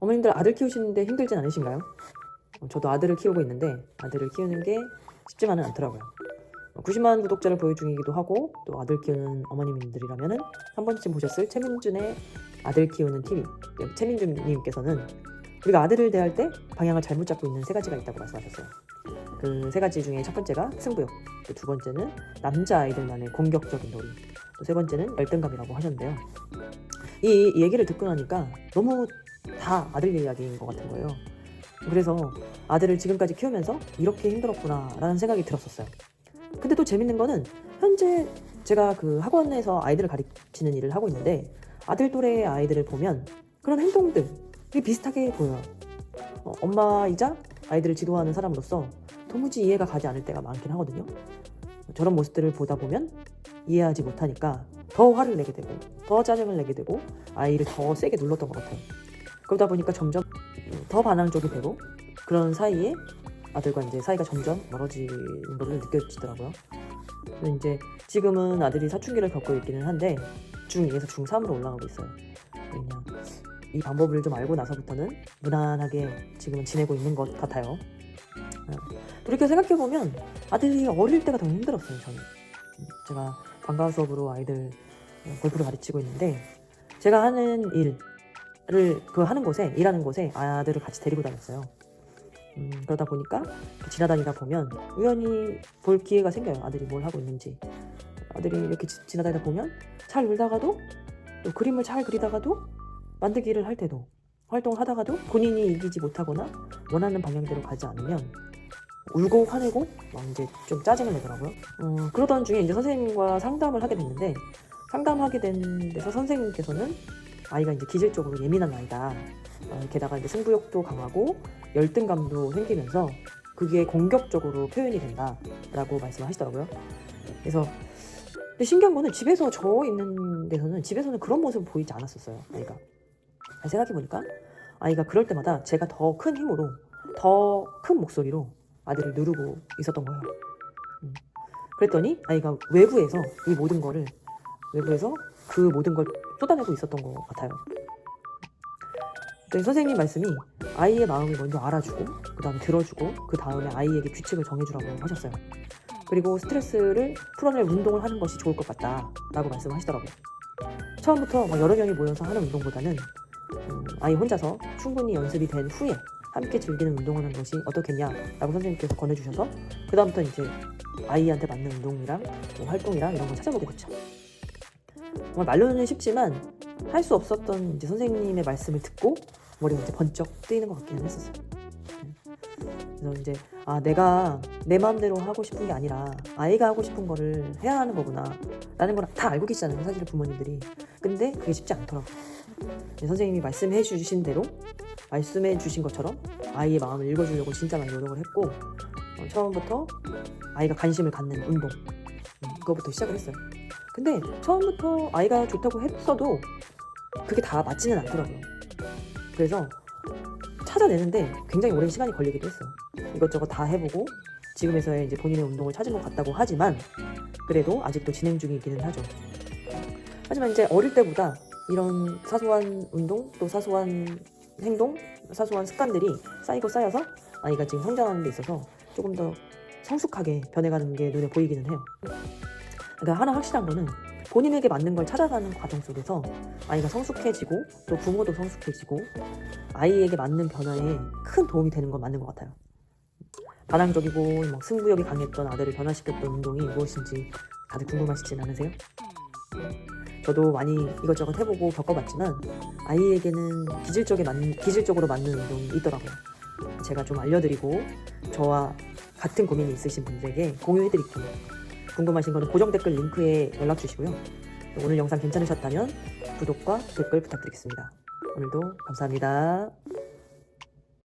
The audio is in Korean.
어머님들 아들 키우시는데 힘들진 않으신가요? 저도 아들을 키우고 있는데 아들을 키우는 게 쉽지만은 않더라고요. 90만 구독자를 보유 중이기도 하고 또 아들 키우는 어머님들이라면은 한 번쯤 보셨을 최민준의 아들 키우는 TV. 최민준님께서는 우리가 아들을 대할 때 방향을 잘못 잡고 있는 세 가지가 있다고 말씀하셨어요. 그 세 가지 중에 첫 번째가 승부욕, 또 두 번째는 남자 아이들만의 공격적인 놀이, 또 세 번째는 열등감이라고 하셨는데요. 이 얘기를 듣고 나니까 너무 다 아들 이야기인 것 같은 거예요. 그래서 아들을 지금까지 키우면서 이렇게 힘들었구나 라는 생각이 들었었어요. 근데 또 재밌는 거는 현재 제가 그 학원에서 아이들을 가르치는 일을 하고 있는데 아들 또래의 아이들을 보면 그런 행동들이 비슷하게 보여요. 엄마이자 아이들을 지도하는 사람으로서 도무지 이해가 가지 않을 때가 많긴 하거든요. 저런 모습들을 보다 보면 이해하지 못하니까 더 화를 내게 되고 더 짜증을 내게 되고 아이를 더 세게 눌렀던 것 같아요. 그러다 보니까 점점 더 반항적이 되고 그런 사이에 아들과 이제 사이가 점점 멀어지는 것을 느껴지더라고요. 근데 이제 지금은 아들이 사춘기를 겪고 있기는 한데 중2에서 중3으로 올라가고 있어요. 그냥 이 방법을 좀 알고 나서부터는 무난하게 지금은 지내고 있는 것 같아요. 그렇게 생각해보면 아들이 어릴 때가 더 힘들었어요. 저는 제가 방과후 수업으로 아이들 골프를 가르치고 있는데 제가 하는 일을 일하는 곳에 아들을 같이 데리고 다녔어요. 그러다 보니까 지나다니다 보면 우연히 볼 기회가 생겨요. 아들이 뭘 하고 있는지. 아들이 이렇게 지나다니다 보면 잘 놀다가도 또 그림을 잘 그리다가도 만들기를 할 때도 활동을 하다가도 본인이 이기지 못하거나 원하는 방향대로 가지 않으면 울고 화내고 막 이제 좀 짜증을 내더라고요. 그러던 중에 이제 선생님과 상담을 하게 됐는데 상담하게 된 데서 선생님께서는 아이가 이제 기질적으로 예민한 아이다. 게다가 이제 승부욕도 강하고 열등감도 생기면서 그게 공격적으로 표현이 된다라고 말씀하시더라고요. 그래서 근데 신기한 거는 집에서 저 있는 데서는 집에서는 그런 모습을 보이지 않았었어요. 아이가. 생각해보니까 아이가 그럴 때마다 제가 더 큰 힘으로 더 큰 목소리로 아들을 누르고 있었던 거예요. 그랬더니 아이가 외부에서 그 모든 걸 쏟아내고 있었던 것 같아요. 선생님 말씀이 아이의 마음을 먼저 알아주고 그 다음에 들어주고 그 다음에 아이에게 규칙을 정해주라고 하셨어요. 그리고 스트레스를 풀어낼 운동을 하는 것이 좋을 것 같다라고 말씀하시더라고요. 처음부터 여러 명이 모여서 하는 운동보다는 아이 혼자서 충분히 연습이 된 후에 함께 즐기는 운동을 하는 것이 어떻겠냐라고 선생님께서 권해주셔서 그 다음부터 이제 아이한테 맞는 운동이랑 활동이랑 이런 걸 찾아보게 됐죠. 정말 말로는 쉽지만 할 수 없었던 이제 선생님의 말씀을 듣고 머리가 이제 번쩍 뜨이는 것 같기는 했었어요. 그래서 이제 내가 내 마음대로 하고 싶은 게 아니라 아이가 하고 싶은 거를 해야 하는 거구나 라는 걸 다 알고 계시잖아요, 사실 부모님들이. 근데 그게 쉽지 않더라고요. 선생님이 말씀해 주신 대로 말씀해 주신 것처럼 아이의 마음을 읽어주려고 진짜 많이 노력을 했고 처음부터 아이가 관심을 갖는 운동 그거부터 시작을 했어요. 근데 처음부터 아이가 좋다고 했어도 그게 다 맞지는 않더라고요. 그래서 찾아내는데 굉장히 오랜 시간이 걸리기도 했어요. 이것저것 다 해보고 지금에서야 이제 본인의 운동을 찾은 것 같다고 하지만 그래도 아직도 진행 중이기는 하죠. 하지만 이제 어릴 때보다 이런 사소한 운동 또 사소한 행동, 사소한 습관들이 쌓여서 아이가 지금 성장하는 데 있어서 조금 더 성숙하게 변해가는 게 눈에 보이기는 해요. 그러니까 하나 확실한 거는 본인에게 맞는 걸 찾아가는 과정 속에서 아이가 성숙해지고 또 부모도 성숙해지고 아이에게 맞는 변화에 큰 도움이 되는 건 맞는 것 같아요. 반항적이고 승부욕이 강했던 아들을 변화시켰던 운동이 무엇인지 다들 궁금하시진 않으세요? 저도 많이 이것저것 해보고 겪어봤지만 아이에게는 기질적으로 맞는 운동이 있더라고요. 제가 좀 알려드리고 저와 같은 고민이 있으신 분들에게 공유해드릴게요. 궁금하신 거는 고정 댓글 링크에 연락 주시고요. 오늘 영상 괜찮으셨다면 구독과 댓글 부탁드리겠습니다. 오늘도 감사합니다.